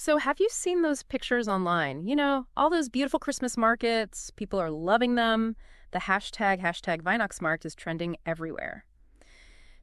So have you seen those pictures online? All those beautiful Christmas markets, people are loving them. The hashtag Weihnachtsmarkt is trending everywhere.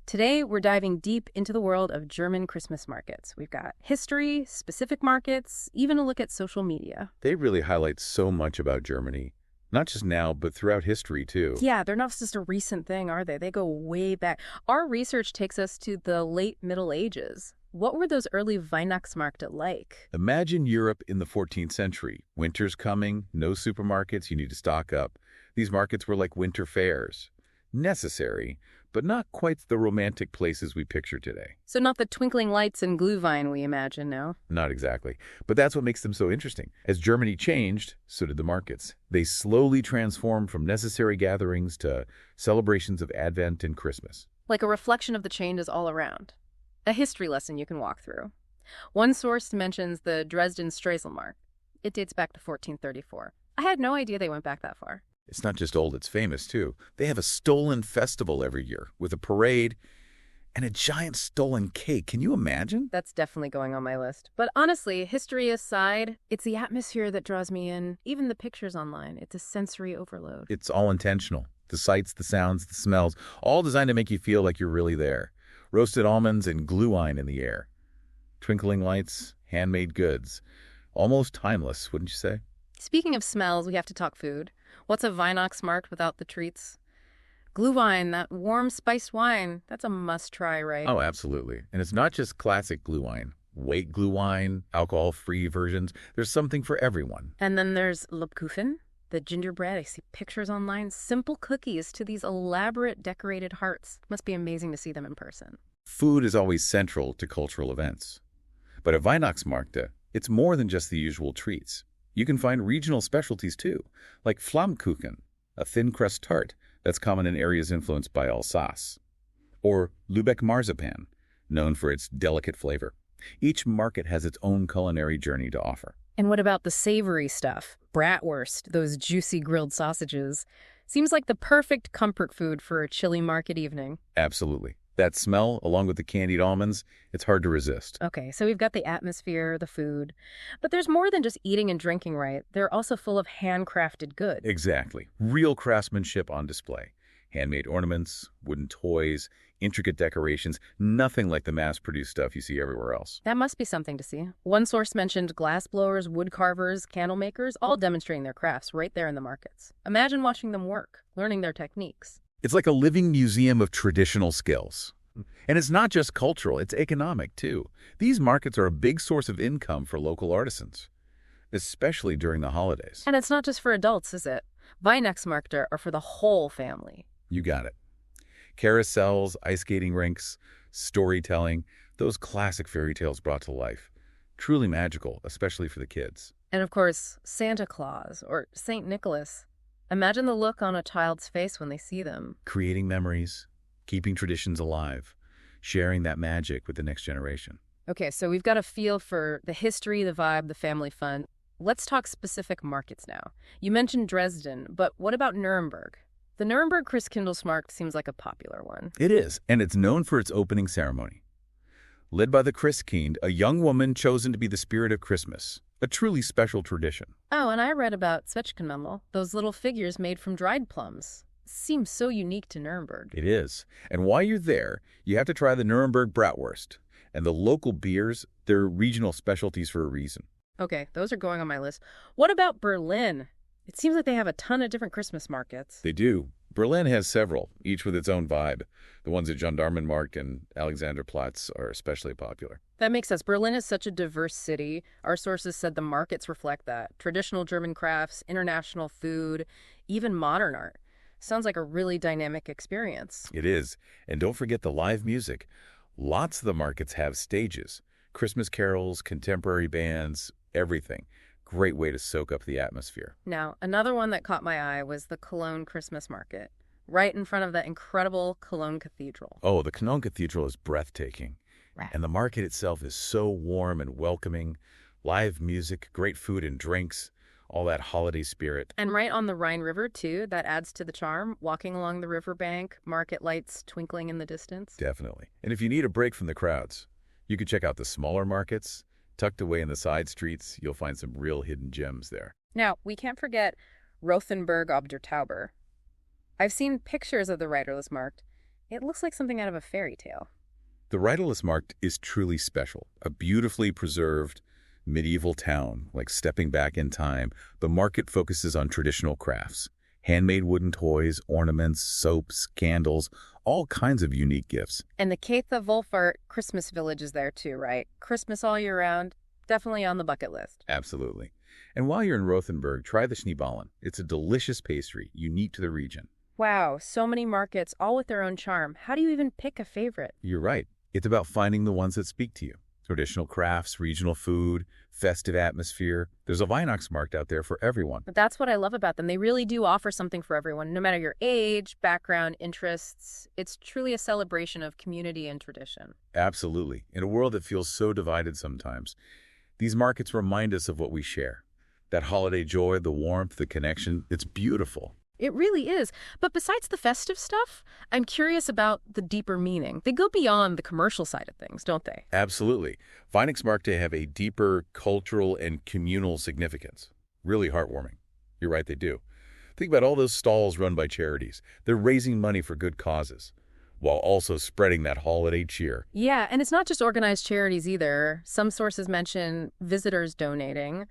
Today, we're diving deep into the world of German Christmas markets. We've got history, specific markets, even a look at social media. They really highlight so much about Germany, not just now, but throughout history, too. Yeah, they're not just a recent thing, are they? They go way back. Our research takes us to the late Middle Ages. What were those early Weihnachtsmärkte like? Imagine Europe in the 14th century. Winter's coming, no supermarkets, you need to stock up. These markets were like winter fairs. Necessary, but not quite the romantic places we picture today. So not the twinkling lights and Glühwein we imagine, no? Not exactly. But that's what makes them so interesting. As Germany changed, so did the markets. They slowly transformed from necessary gatherings to celebrations of Advent and Christmas. Like a reflection of the changes all around. A history lesson you can walk through. One source mentions the Dresden Strelselmarkt. It dates back to 1434. I had no idea they went back that far. It's not just old, it's famous, too. They have a stolen festival every year with a parade and a giant stolen cake. Can you imagine? That's definitely going on my list. But honestly, history aside, it's the atmosphere that draws me in. Even the pictures online. It's a sensory overload. It's all intentional. The sights, the sounds, the smells, all designed to make you feel like you're really there. Roasted almonds and Glühwein in the air. Twinkling lights, handmade goods. Almost timeless, wouldn't you say? Speaking of smells, we have to talk food. What's a Weihnachtsmarkt without the treats? Glühwein, that warm spiced wine, that's a must-try, right? Oh, absolutely. And it's not just classic Glühwein. Weight Glühwein, alcohol-free versions. There's something for everyone. And then there's Lebkuchen, the gingerbread. I see pictures online. Simple cookies to these elaborate decorated hearts. Must be amazing to see them in person. Food is always central to cultural events. But at Weihnachtsmärkte, it's more than just the usual treats. You can find regional specialties too, like Flammkuchen, a thin crust tart that's common in areas influenced by Alsace, or Lübeck marzipan, known for its delicate flavor. Each market has its own culinary journey to offer. And what about the savory stuff? Bratwurst, those juicy grilled sausages. Seems like the perfect comfort food for a chilly market evening. Absolutely. That smell, along with the candied almonds, it's hard to resist. Okay, so we've got the atmosphere, the food. But there's more than just eating and drinking, right? They're also full of handcrafted goods. Exactly. Real craftsmanship on display. Handmade ornaments, wooden toys, intricate decorations, nothing like the mass-produced stuff you see everywhere else. That must be something to see. One source mentioned glass blowers, wood carvers, candle makers, all demonstrating their crafts right there in the markets. Imagine watching them work, learning their techniques. It's like a living museum of traditional skills. And it's not just cultural, it's economic too. These markets are a big source of income for local artisans, especially during the holidays. And it's not just for adults, is it? Weihnachtsmärkte are for the whole family. You got it. Carousels, ice skating rinks, storytelling, those classic fairy tales brought to life. Truly magical, especially for the kids. And of course, Santa Claus or St. Nicholas. Imagine the look on a child's face when they see them. Creating memories, keeping traditions alive, sharing that magic with the next generation. Okay, so we've got a feel for the history, the vibe, the family fun. Let's talk specific markets now. You mentioned Dresden, but what about Nuremberg? The Nuremberg Christkindlesmarkt seems like a popular one. It is, and it's known for its opening ceremony. Led by the Christkind, a young woman chosen to be the spirit of Christmas, a truly special tradition. Oh, and I read about Zwetschgenmemmel, those little figures made from dried plums. Seems so unique to Nuremberg. It is. And while you're there, you have to try the Nuremberg Bratwurst. And the local beers, they're regional specialties for a reason. Okay, those are going on my list. What about Berlin? It seems like they have a ton of different Christmas markets. They do. Berlin has several, each with its own vibe. The ones at Gendarmenmarkt and Alexanderplatz are especially popular. That makes sense. Berlin is such a diverse city. Our sources said the markets reflect that. Traditional German crafts, international food, even modern art. Sounds like a really dynamic experience. It is. And don't forget the live music. Lots of the markets have stages. Christmas carols, contemporary bands, everything. Great way to soak up the atmosphere. Now, another one that caught my eye was the Cologne Christmas market, right in front of that incredible Cologne Cathedral. Oh, the Cologne Cathedral is breathtaking. Right. And the market itself is so warm and welcoming. Live music, great food and drinks, all that holiday spirit. And right on the Rhine River, too, that adds to the charm. Walking along the riverbank, market lights twinkling in the distance. Definitely. And if you need a break from the crowds, you could check out the smaller markets, Tucked away in the side streets, you'll find some real hidden gems there. Now, we can't forget Rothenburg ob der Tauber. I've seen pictures of the riderless markt. It looks like something out of a fairy tale. The riderless markt is truly special. A beautifully preserved medieval town, like stepping back in time. The market focuses on traditional crafts. Handmade wooden toys, ornaments, soaps, candles, all kinds of unique gifts. And the Keitha Wolfart Christmas village is there too, right? Christmas all year round. Definitely on the bucket list. Absolutely. And while you're in Rothenburg, try the Schneeballen. It's a delicious pastry, unique to the region. Wow, so many markets, all with their own charm. How do you even pick a favorite? You're right. It's about finding the ones that speak to you. Traditional crafts, regional food, festive atmosphere. There's a Weihnachtsmarkt out there for everyone. But that's what I love about them. They really do offer something for everyone, no matter your age, background, interests. It's truly a celebration of community and tradition. Absolutely. In a world that feels so divided sometimes, these markets remind us of what we share. That holiday joy, the warmth, the connection, it's beautiful. It really is. But besides the festive stuff, I'm curious about the deeper meaning. They go beyond the commercial side of things, don't they? Absolutely. Weihnachtsmärkte have a deeper cultural and communal significance. Really heartwarming. You're right, they do. Think about all those stalls run by charities. They're raising money for good causes, while also spreading that holiday cheer. Yeah, and it's not just organized charities either. Some sources mention visitors donating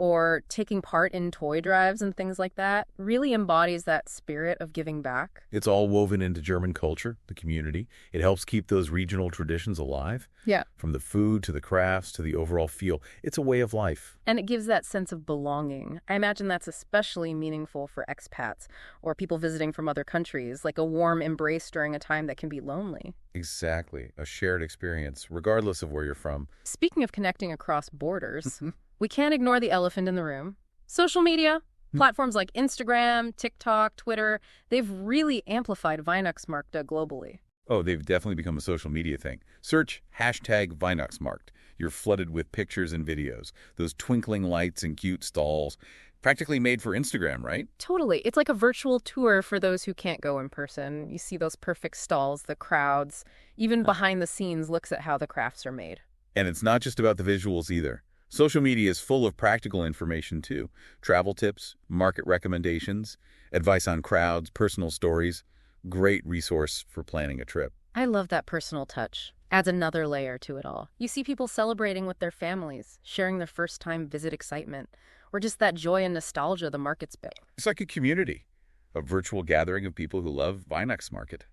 or taking part in toy drives and things like that. Really embodies that spirit of giving back. It's all woven into German culture, the community. It helps keep those regional traditions alive. Yeah. From the food to the crafts to the overall feel. It's a way of life. And it gives that sense of belonging. I imagine that's especially meaningful for expats or people visiting from other countries, like a warm embrace during a time that can be lonely. Exactly. A shared experience, regardless of where you're from. Speaking of connecting across borders, we can't ignore the elephant in the room. Social media, platforms like Instagram, TikTok, Twitter, they've really amplified Weihnachtsmärkte globally. Oh, they've definitely become a social media thing. Search #Weihnachtsmarkt. You're flooded with pictures and videos. Those twinkling lights and cute stalls. Practically made for Instagram, right? Totally. It's like a virtual tour for those who can't go in person. You see those perfect stalls, the crowds, even behind the scenes looks at how the crafts are made. And it's not just about the visuals either. Social media is full of practical information too. Travel tips, market recommendations, advice on crowds, personal stories. Great resource for planning a trip. I love that personal touch. Adds another layer to it all. You see people celebrating with their families, sharing their first-time visit excitement, or just that joy and nostalgia the market's built. It's like a community, a virtual gathering of people who love Weihnachtsmarkt.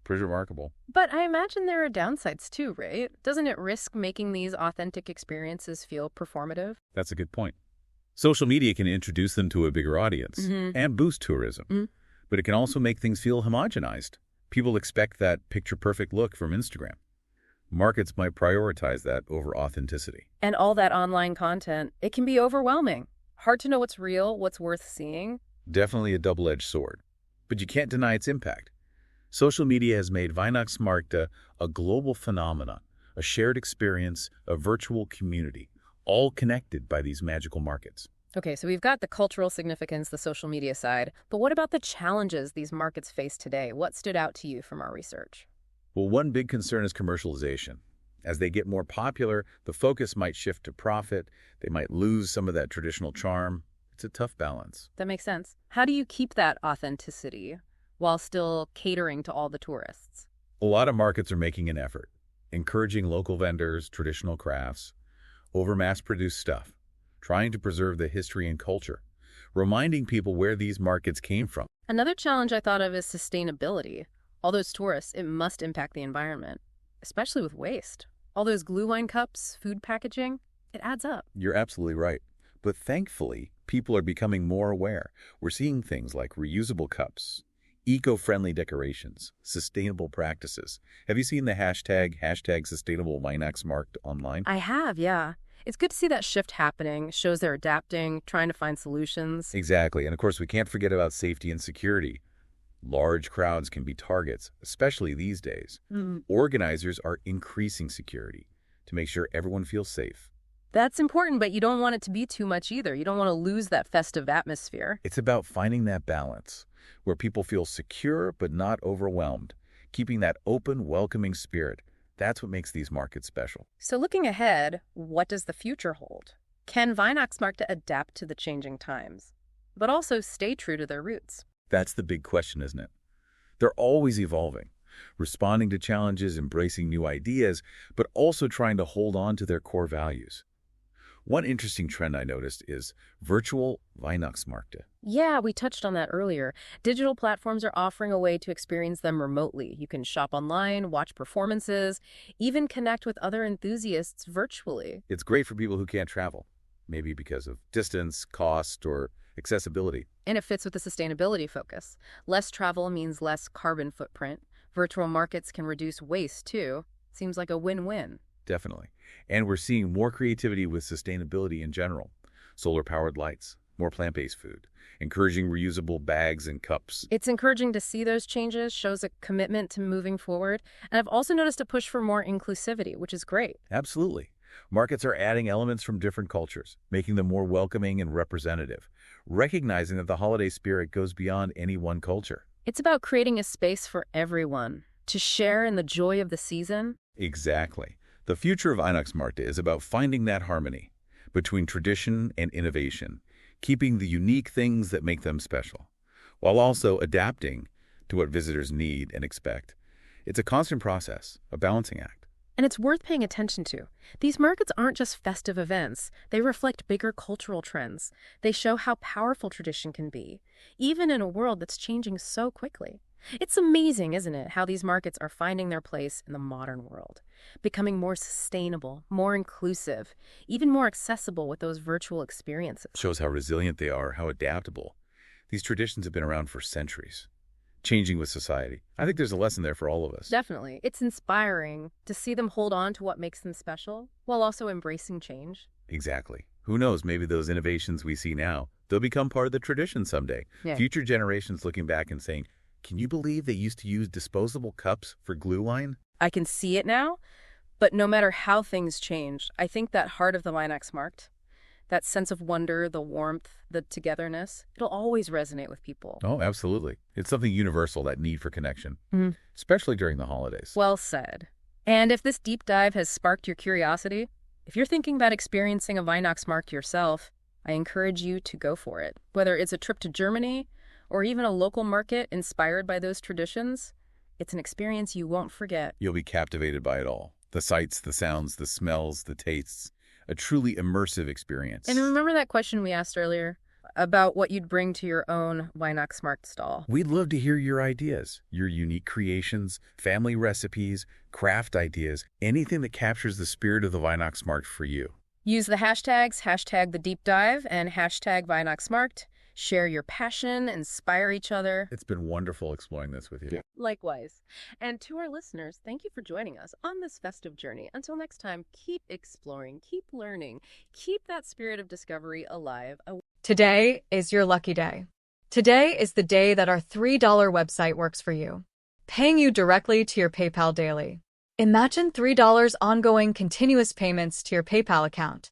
Pretty remarkable. But I imagine there are downsides too, right? Doesn't it risk making these authentic experiences feel performative? That's a good point. Social media can introduce them to a bigger audience and boost tourism. But it can also make things feel homogenized. People expect that picture-perfect look from Instagram. Markets might prioritize that over authenticity. And all that online content, it can be overwhelming. Hard to know what's real, what's worth seeing. Definitely a double-edged sword. But you can't deny its impact. Social media has made Weihnachtsmärkte a global phenomenon, a shared experience, a virtual community, all connected by these magical markets. Okay, so we've got the cultural significance, the social media side, but what about the challenges these markets face today? What stood out to you from our research? Well, one big concern is commercialization. As they get more popular, the focus might shift to profit. They might lose some of that traditional charm. It's a tough balance. That makes sense. How do you keep that authenticity while still catering to all the tourists? A lot of markets are making an effort, encouraging local vendors, traditional crafts, over mass-produced stuff, trying to preserve the history and culture, reminding people where these markets came from. Another challenge I thought of is sustainability. All those tourists, it must impact the environment, especially with waste. All those glue wine cups, food packaging, it adds up. You're absolutely right. But thankfully, people are becoming more aware. We're seeing things like reusable cups, eco-friendly decorations, sustainable practices. Have you seen the hashtag Sustainable Weihnachtsmarkt online? I have, yeah. It's good to see that shift happening. Shows they're adapting, trying to find solutions. Exactly. And of course, we can't forget about safety and security. Large crowds can be targets, especially these days. Organizers are increasing security to make sure everyone feels safe. That's important, but you don't want it to be too much either. You don't want to lose that festive atmosphere. It's about finding that balance where people feel secure but not overwhelmed, keeping that open, welcoming spirit. That's what makes these markets special. So looking ahead, what does the future hold? Can Weihnachtsmärkte adapt to the changing times, but also stay true to their roots? That's the big question, isn't it? They're always evolving, responding to challenges, embracing new ideas, but also trying to hold on to their core values. One interesting trend I noticed is virtual Weihnachtsmärkte. Yeah, we touched on that earlier. Digital platforms are offering a way to experience them remotely. You can shop online, watch performances, even connect with other enthusiasts virtually. It's great for people who can't travel, maybe because of distance, cost, or accessibility. And it fits with the sustainability focus. Less travel means less carbon footprint. Virtual markets can reduce waste, too. Seems like a win-win. Definitely. And we're seeing more creativity with sustainability in general. Solar-powered lights, more plant-based food, encouraging reusable bags and cups. It's encouraging to see those changes, shows a commitment to moving forward. And I've also noticed a push for more inclusivity, which is great. Absolutely. Markets are adding elements from different cultures, making them more welcoming and representative, recognizing that the holiday spirit goes beyond any one culture. It's about creating a space for everyone to share in the joy of the season. Exactly. The future of Weihnachtsmärkte is about finding that harmony between tradition and innovation, keeping the unique things that make them special, while also adapting to what visitors need and expect. It's a constant process, a balancing act. And it's worth paying attention to. These markets aren't just festive events. They reflect bigger cultural trends. They show how powerful tradition can be, even in a world that's changing so quickly. It's amazing, isn't it, how these markets are finding their place in the modern world, becoming more sustainable, more inclusive, even more accessible with those virtual experiences. Shows how resilient they are, how adaptable. These traditions have been around for centuries, changing with society. I think there's a lesson there for all of us. Definitely. It's inspiring to see them hold on to what makes them special while also embracing change. Exactly. Who knows, maybe those innovations we see now, they'll become part of the tradition someday. Yeah. Future generations looking back and saying, can you believe they used to use disposable cups for glue line? I can see it now, but no matter how things change, I think that heart of the Weihnachtsmarkt, that sense of wonder, the warmth, the togetherness, it'll always resonate with people. Oh, absolutely. It's something universal, that need for connection, especially during the holidays. Well said. And if this deep dive has sparked your curiosity, if you're thinking about experiencing a Weihnachtsmarkt yourself, I encourage you to go for it. Whether it's a trip to Germany or even a local market inspired by those traditions, it's an experience you won't forget. You'll be captivated by it all. The sights, the sounds, the smells, the tastes. A truly immersive experience. And remember that question we asked earlier about what you'd bring to your own Weihnachtsmarkt stall? We'd love to hear your ideas, your unique creations, family recipes, craft ideas, anything that captures the spirit of the Weihnachtsmarkt for you. Use the hashtags, #TheDeepDive and #Weihnachtsmarkt. Share your passion, inspire each other. It's been wonderful exploring this with you. Yeah. Likewise. And to our listeners, thank you for joining us on this festive journey. Until next time, keep exploring, keep learning, keep that spirit of discovery alive. Today is your lucky day. Today is the day that our $3 website works for you, paying you directly to your PayPal daily. Imagine $3 ongoing continuous payments to your PayPal account.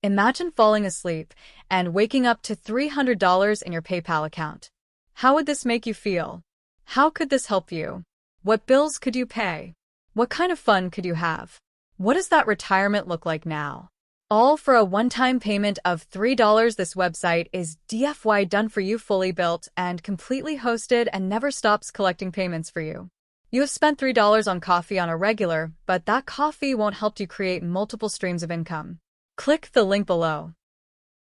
Imagine falling asleep and waking up to $300 in your PayPal account. How would this make you feel? How could this help you? What bills could you pay? What kind of fun could you have? What does that retirement look like now? All for a one-time payment of $3. This website is DFY done for you, fully built and completely hosted, and never stops collecting payments for you. You have spent $3 on coffee on a regular, but that coffee won't help you create multiple streams of income. Click the link below.